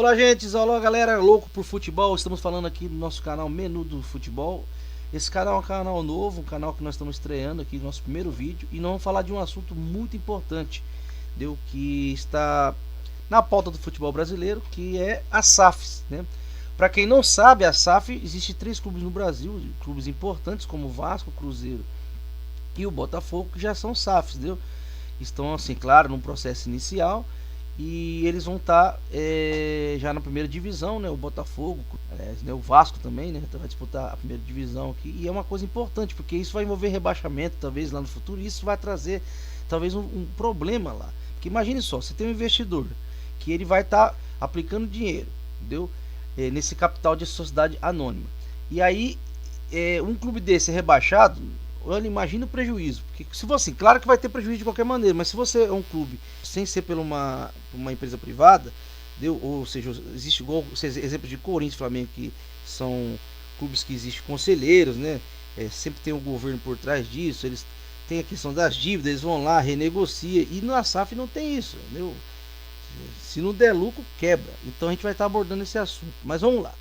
Olá, gente, olá galera louco por futebol. Estamos falando aqui do nosso canal Menu do Futebol. Esse canal é um canal novo, um canal que nós estamos estreando aqui no nosso primeiro vídeo. E nós vamos falar de um assunto muito importante, deu, que está na pauta do futebol brasileiro, que é a SAFs, né? Para quem não sabe, a SAF, existe 3 clubes no Brasil, clubes importantes como o Vasco, o Cruzeiro e o Botafogo, que já são SAFs, deu? Estão, assim, claro, num processo inicial. E eles vão estar já na primeira divisão, né? O Botafogo, né? O Vasco também, né? Vai disputar a primeira divisão aqui. E é uma coisa importante, porque isso vai envolver rebaixamento, talvez lá no futuro. E isso vai trazer talvez um problema lá. Porque imagine só, você tem um investidor que ele vai estar aplicando dinheiro, entendeu? Nesse capital de sociedade anônima. E aí um clube desse é rebaixado. Olha, imagina o prejuízo, porque se você, claro que vai ter prejuízo de qualquer maneira, mas se você é um clube sem ser por uma empresa privada, ou seja, existe igual exemplo de Corinthians e Flamengo, que são clubes que existem conselheiros, né? Sempre tem um governo por trás disso, eles têm a questão das dívidas, eles vão lá, renegocia, e na SAF não tem isso, entendeu? Se não der lucro, quebra. Então a gente vai estar abordando esse assunto, mas vamos lá.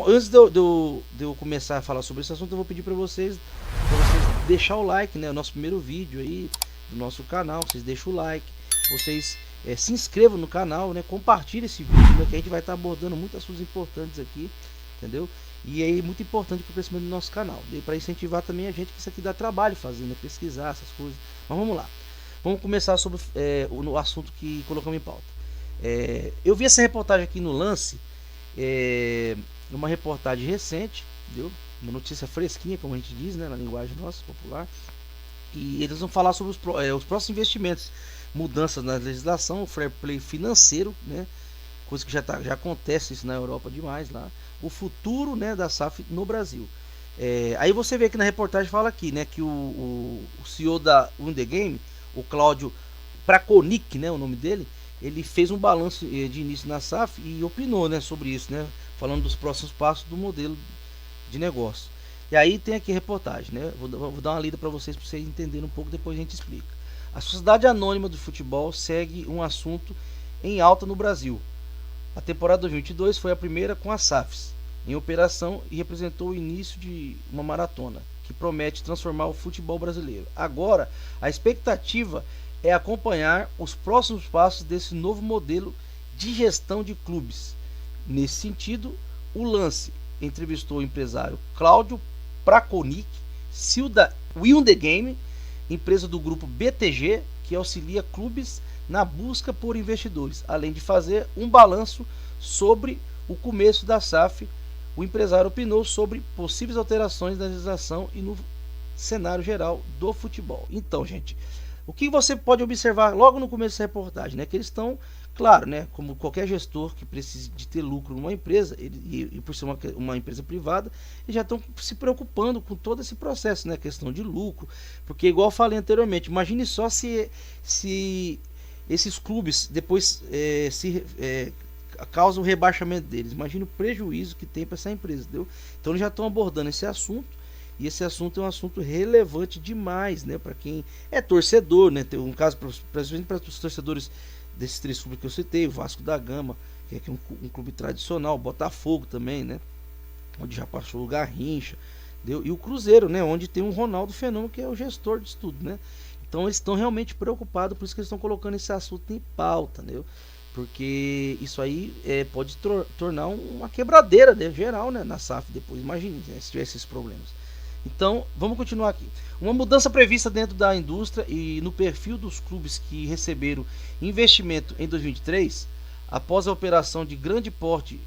Antes de eu começar a falar sobre esse assunto, eu vou pedir para vocês deixar o like, né? O nosso primeiro vídeo aí do nosso canal, vocês deixam o like, vocês se inscrevam no canal, né? Compartilhem esse vídeo, né? Que a gente vai estar abordando muitas assuntos importantes aqui, entendeu? E é muito importante para o crescimento do nosso canal, para incentivar também a gente, que isso aqui dá trabalho fazer, né? Pesquisar essas coisas. Mas vamos lá, vamos começar sobre o assunto que colocamos em pauta. Eu vi essa reportagem aqui no Lance, uma reportagem recente, entendeu? Uma notícia fresquinha, como a gente diz, né, na linguagem nossa popular. E eles vão falar sobre os próximos investimentos, mudanças na legislação, o fair play financeiro, né, coisa que já acontece isso na Europa demais lá. O futuro, né, da SAF no Brasil. Aí você vê que na reportagem fala aqui, né, que o CEO da Win The Game, o Cláudio Prakonic, né, o nome dele, ele fez um balanço de início na SAF e opinou, né, sobre isso, né, falando dos próximos passos do modelo de negócio. E aí tem aqui a reportagem, né? Vou dar uma lida para vocês entenderem um pouco, depois a gente explica. A Sociedade Anônima do Futebol segue um assunto em alta no Brasil. A temporada 2022 foi a primeira com as SAFs em operação e representou o início de uma maratona que promete transformar o futebol brasileiro. Agora, a expectativa é acompanhar os próximos passos desse novo modelo de gestão de clubes. Nesse sentido, o Lance entrevistou o empresário Cláudio Prakonic, CEO da Win The Game, empresa do grupo BTG, que auxilia clubes na busca por investidores. Além de fazer um balanço sobre o começo da SAF, o empresário opinou sobre possíveis alterações na legislação e no cenário geral do futebol. Então, gente, o que você pode observar logo no começo dessa reportagem, né, que eles estão, claro, né, como qualquer gestor que precise de ter lucro numa empresa, e por ser uma empresa privada, eles já estão se preocupando com todo esse processo, né, questão de lucro, porque igual eu falei anteriormente, imagine só se esses clubes depois causam o rebaixamento deles, imagine o prejuízo que tem para essa empresa, entendeu? Então eles já estão abordando esse assunto. E esse assunto é um assunto relevante demais, né, para quem é torcedor, né? Tem um caso para os torcedores desses 3 clubes que eu citei, o Vasco da Gama, que é um clube tradicional, o Botafogo também, né, onde já passou o Garrincha, entendeu? E o Cruzeiro, né, onde tem um Ronaldo Fenômeno, que é o gestor disso tudo, né? Então eles estão realmente preocupados, por isso que eles estão colocando esse assunto em pauta, né? Porque isso aí pode tornar uma quebradeira, né, geral, né, na SAF depois, imagine, né, se tivesse esses problemas. Então, vamos continuar aqui. Uma mudança prevista dentro da indústria e no perfil dos clubes que receberam investimento em 2023, após a operação de grande porte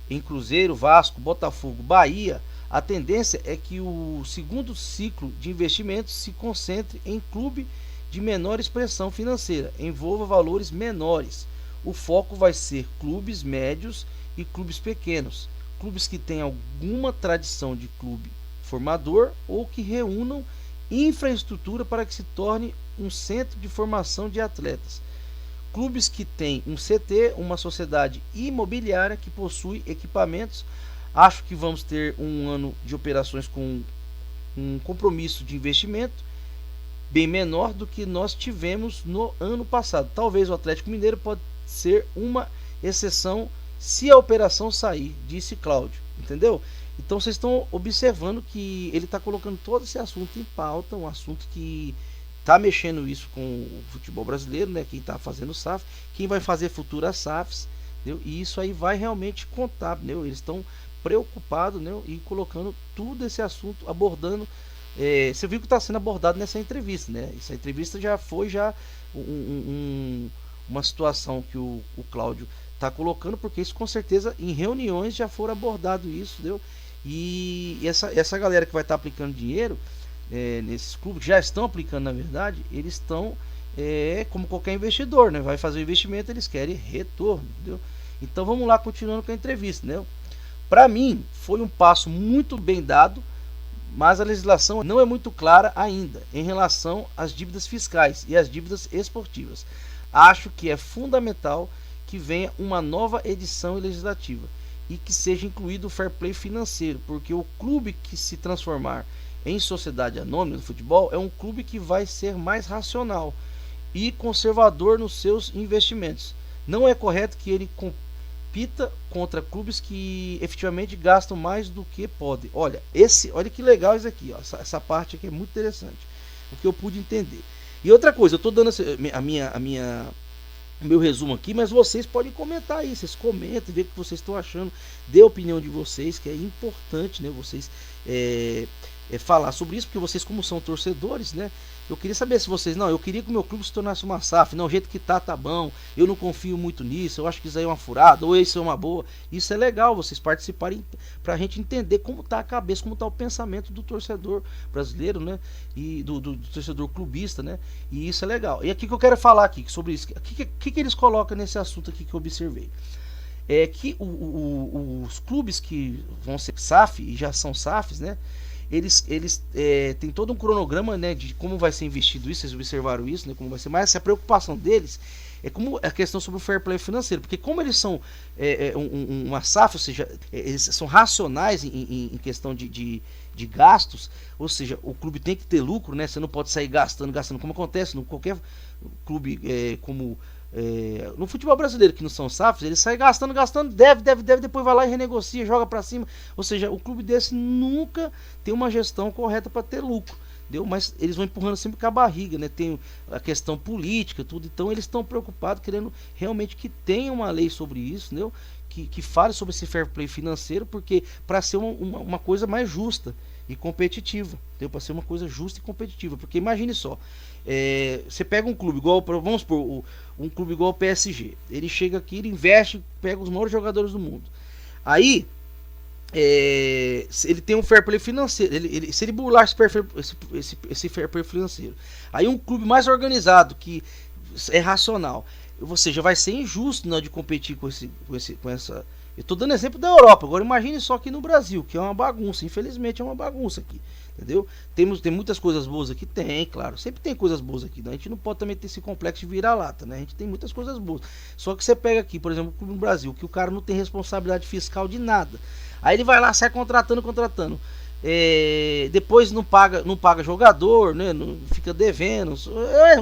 em Cruzeiro, Vasco, Botafogo, Bahia, a tendência é que o segundo ciclo de investimentos se concentre em clube de menor expressão financeira, envolva valores menores. O foco vai ser clubes médios e clubes pequenos, clubes que têm alguma tradição de clube formador ou que reúnam infraestrutura para que se torne um centro de formação de atletas. Clubes que têm um CT, uma sociedade imobiliária que possui equipamentos. Acho que vamos ter um ano de operações com um compromisso de investimento bem menor do que nós tivemos no ano passado. Talvez o Atlético Mineiro pode ser uma exceção se a operação sair, disse Cláudio, entendeu? Então vocês estão observando que ele está colocando todo esse assunto em pauta, um assunto que está mexendo isso com o futebol brasileiro, né? Quem está fazendo SAF, quem vai fazer futuras SAFs, entendeu? E isso aí vai realmente contar, entendeu? Eles estão preocupados, né? E colocando tudo esse assunto, abordando. Você viu que está sendo abordado nessa entrevista, né? Essa entrevista já foi uma situação que o Cláudio está colocando, porque isso com certeza em reuniões já foram abordado isso, entendeu? E essa galera que vai estar aplicando dinheiro nesses clubes, que já estão aplicando na verdade, eles estão como qualquer investidor, né? Vai fazer o investimento, eles querem retorno, entendeu? Então vamos lá, continuando com a entrevista, né? Para mim foi um passo muito bem dado, mas a legislação não é muito clara ainda em relação às dívidas fiscais e às dívidas esportivas. Acho que é fundamental que venha uma nova edição legislativa e que seja incluído o fair play financeiro, porque o clube que se transformar em sociedade anônima do futebol é um clube que vai ser mais racional e conservador nos seus investimentos. Não é correto que ele compita contra clubes que efetivamente gastam mais do que podem. Olha que legal isso aqui, ó, essa parte aqui é muito interessante, o que eu pude entender. E outra coisa, eu estou dando meu resumo aqui, mas vocês podem comentar aí, vocês comentem, ver o que vocês estão achando, dê a opinião de vocês, que é importante, né, vocês falar sobre isso, porque vocês, como são torcedores, né, eu queria saber se vocês, não, eu queria que o meu clube se tornasse uma SAF, não, o jeito que tá bom, eu não confio muito nisso, eu acho que isso aí é uma furada, ou isso é uma boa. Isso é legal, vocês participarem, pra gente entender como tá a cabeça, como tá o pensamento do torcedor brasileiro, né, e do torcedor clubista, né, e isso é legal. E aqui que eu quero falar aqui sobre isso, o que eles colocam nesse assunto aqui que eu observei? É que os clubes que vão ser SAF, e já são SAFs, né, eles têm todo um cronograma, né, de como vai ser investido isso, vocês observaram isso, né, como vai ser, mas a preocupação deles é como a questão sobre o fair play financeiro, porque como eles são uma SAF, ou seja, eles são racionais em questão de gastos, ou seja, o clube tem que ter lucro, né, você não pode sair gastando, como acontece no qualquer clube no futebol brasileiro, que não são SAFs, ele sai gastando, deve, depois vai lá e renegocia, joga pra cima. Ou seja, o clube desse nunca tem uma gestão correta para ter lucro, entendeu? Mas eles vão empurrando sempre com a barriga, né? Tem a questão política, tudo. Então eles estão preocupados, querendo realmente que tenha uma lei sobre isso, entendeu? Que fale sobre esse fair play financeiro, porque para ser uma coisa mais justa e competitiva, para ser uma coisa justa e competitiva, porque imagine só, você pega um clube igual, vamos supor, um clube igual o PSG, ele chega aqui, ele investe, pega os maiores jogadores do mundo, aí ele tem um fair play financeiro, se ele burlar esse fair play financeiro, aí um clube mais organizado, que é racional, ou seja, vai ser injusto na hora de competir com essa. Eu estou dando exemplo da Europa, agora imagine só aqui no Brasil, que é uma bagunça, infelizmente é uma bagunça aqui, entendeu? Tem muitas coisas boas aqui, tem, claro, sempre tem coisas boas aqui, né? A gente não pode também ter esse complexo de vira-lata, né? A gente tem muitas coisas boas, só que você pega aqui, por exemplo, o clube no Brasil, que o cara não tem responsabilidade fiscal de nada, aí ele vai lá, sai contratando, depois não paga jogador, né? Não, fica devendo,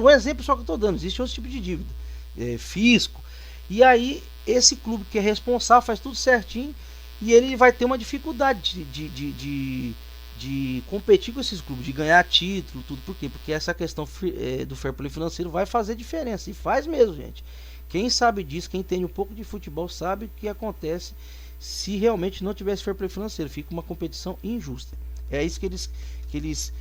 um exemplo só que eu estou dando, existe outro tipo de dívida, fisco, e aí esse clube que é responsável faz tudo certinho e ele vai ter uma dificuldade de competir com esses clubes, de ganhar título, tudo. Por quê? Porque essa questão do fair play financeiro vai fazer diferença, e faz mesmo, gente. Quem sabe disso, quem tem um pouco de futebol, sabe o que acontece se realmente não tivesse fair play financeiro, fica uma competição injusta. É isso que eles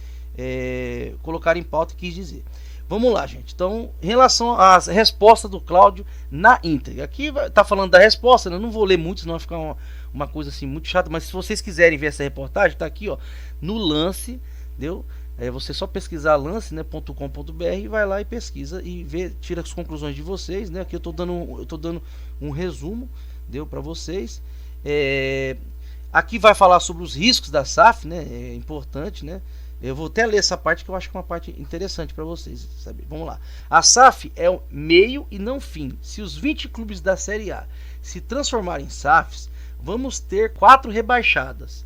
colocaram em pauta e quis dizer. Vamos lá, gente. Então, em relação às respostas do Cláudio na íntegra, aqui tá falando da resposta, né? Eu não vou ler muito, senão vai ficar uma coisa assim muito chata, mas se vocês quiserem ver essa reportagem, tá aqui, ó, no Lance, entendeu? Você só pesquisar lance, né, .com.br, e vai lá e pesquisa e vê, tira as conclusões de vocês, né? Aqui eu tô dando um resumo, deu para vocês. Aqui vai falar sobre os riscos da SAF, né? É importante, né? Eu vou até ler essa parte que eu acho que é uma parte interessante para vocês saber. Vamos lá. A SAF é o meio e não fim. Se os 20 clubes da Série A se transformarem em SAFs, vamos ter 4 rebaixadas.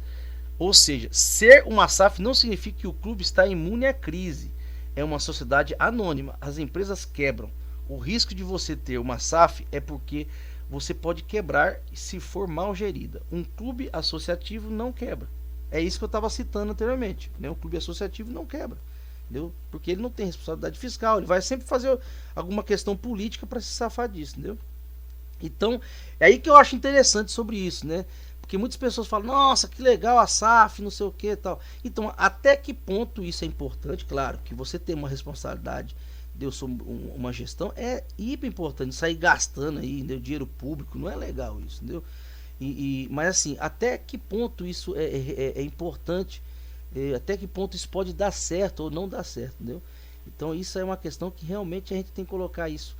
Ou seja, ser uma SAF não significa que o clube está imune à crise. É uma sociedade anônima. As empresas quebram. O risco de você ter uma SAF é porque você pode quebrar se for mal gerida. Um clube associativo não quebra. É isso que eu estava citando anteriormente, né? Um clube associativo não quebra, entendeu? Porque ele não tem responsabilidade fiscal, ele vai sempre fazer alguma questão política para se safar disso, entendeu? Então, é aí que eu acho interessante sobre isso, né? Porque muitas pessoas falam, nossa, que legal a SAF, não sei o que e tal. Então, até que ponto isso é importante? Claro, que você tem uma responsabilidade, eu sou uma gestão, é hiper importante. Sair gastando aí, entendeu? Dinheiro público, não é legal isso, entendeu? Mas assim, até que ponto isso é importante, até que ponto isso pode dar certo ou não dar certo, entendeu? Então isso é uma questão que realmente a gente tem que colocar isso,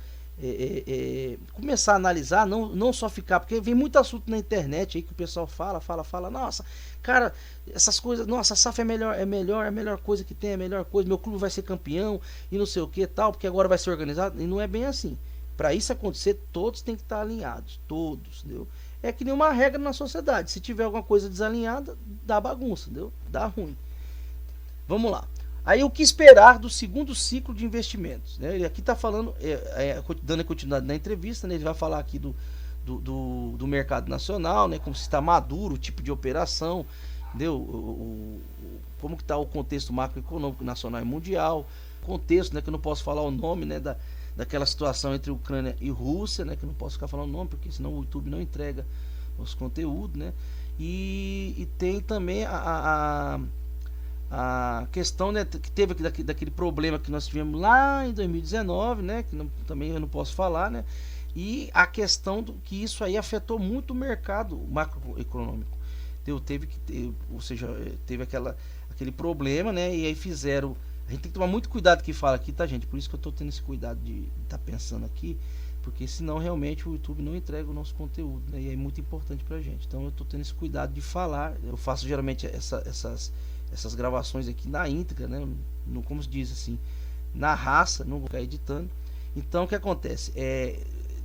começar a analisar, não só ficar, porque vem muito assunto na internet aí que o pessoal fala, nossa, cara, essas coisas, nossa, a SAF é a melhor coisa que tem, é a melhor coisa, meu clube vai ser campeão e não sei o que tal, porque agora vai ser organizado, e não é bem assim. Para isso acontecer, todos têm que estar alinhados, todos, entendeu? É que nem uma regra na sociedade, se tiver alguma coisa desalinhada, dá bagunça, entendeu? Dá ruim. Vamos lá. Aí o que esperar do segundo ciclo de investimentos, né? Ele aqui está falando, dando continuidade na entrevista, né? Ele vai falar aqui do mercado nacional, né? Como se está maduro o tipo de operação, entendeu? Como que está o contexto macroeconômico nacional e mundial, contexto, né? Que eu não posso falar o nome, né? Daquela situação entre Ucrânia e Rússia, né? Que eu não posso ficar falando o nome, porque senão o YouTube não entrega os conteúdos, né? E tem também a questão, né, que teve daquele problema que nós tivemos lá em 2019, né, que também eu não posso falar, né, e a questão que isso aí afetou muito o mercado macroeconômico, ou seja, teve aquele problema, né, e aí fizeram, a gente tem que tomar muito cuidado que fala aqui, tá, gente, por isso que eu tô tendo esse cuidado de estar pensando aqui, porque senão realmente o YouTube não entrega o nosso conteúdo, né, e é muito importante pra gente, então eu tô tendo esse cuidado de falar, eu faço geralmente essas gravações aqui na íntegra, né? Como se diz assim, na raça, não vou ficar editando. Então o que acontece?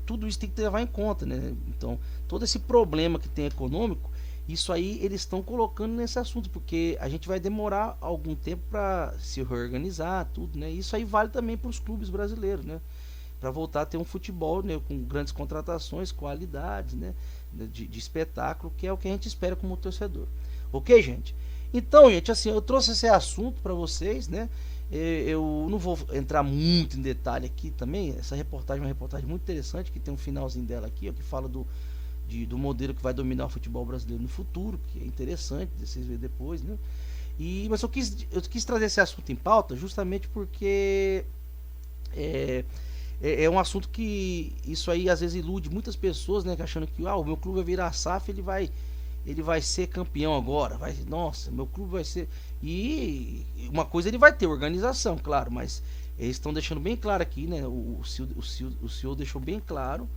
Tudo isso tem que levar em conta, né? Então, todo esse problema que tem econômico, isso aí eles estão colocando nesse assunto, porque a gente vai demorar algum tempo para se reorganizar, tudo, né? Isso aí vale também para os clubes brasileiros, né? Para voltar a ter um futebol, né, com grandes contratações, qualidades, né? De espetáculo, que é o que a gente espera como torcedor. Ok, gente? Então, gente, assim, eu trouxe esse assunto para vocês, né? Eu não vou entrar muito em detalhe aqui também. Essa reportagem é uma reportagem muito interessante, que tem um finalzinho dela aqui, ó, que fala do modelo que vai dominar o futebol brasileiro no futuro, que é interessante, vocês verem depois, né? Mas eu quis trazer esse assunto em pauta justamente porque é um assunto que isso aí às vezes ilude muitas pessoas, né? Achando que o meu clube vai virar SAF, ele vai ser campeão agora, nossa, meu clube vai ser, e uma coisa ele vai ter organização, claro, mas eles estão deixando bem claro aqui, né, o CEO deixou bem claro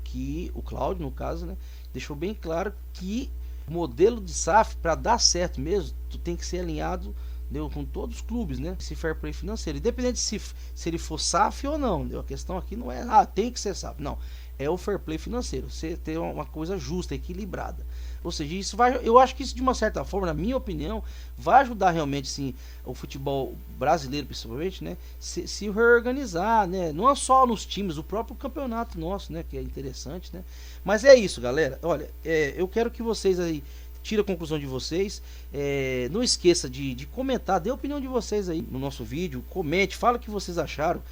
que, o Cláudio no caso, né, deixou bem claro que o modelo de SAF, para dar certo mesmo, tu tem que ser alinhado, entendeu, com todos os clubes, né, esse fair play financeiro, independente se ele for SAF ou não, entendeu? A questão aqui não é, tem que ser SAF, não, é o fair play financeiro, você ter uma coisa justa, equilibrada. Ou seja, isso eu acho que isso de uma certa forma, na minha opinião, vai ajudar realmente sim, o futebol brasileiro principalmente, né, se reorganizar, né, não é só nos times, o próprio campeonato nosso, né, que é interessante, né. Mas é isso, galera. Olha, eu quero que vocês aí tirem a conclusão de vocês, não esqueça de comentar, dê a opinião de vocês aí no nosso vídeo, comente, fala o que vocês acharam,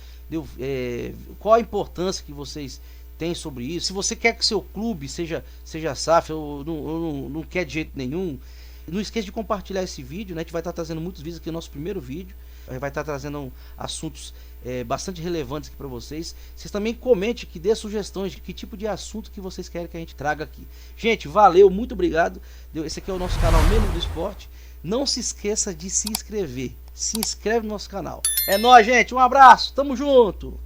qual a importância que vocês tem sobre isso. Se você quer que seu clube seja SAF ou não quer de jeito nenhum, não esqueça de compartilhar esse vídeo, né? A gente vai estar trazendo muitos vídeos aqui no nosso primeiro vídeo, vai estar trazendo assuntos bastante relevantes aqui para vocês. Vocês também comentem, que dê sugestões de que tipo de assunto que vocês querem que a gente traga aqui. Gente, valeu, muito obrigado. Esse aqui é o nosso canal Menu do Esporte. Não se esqueça de se inscrever. Se inscreve no nosso canal. É nóis, gente, um abraço, tamo junto.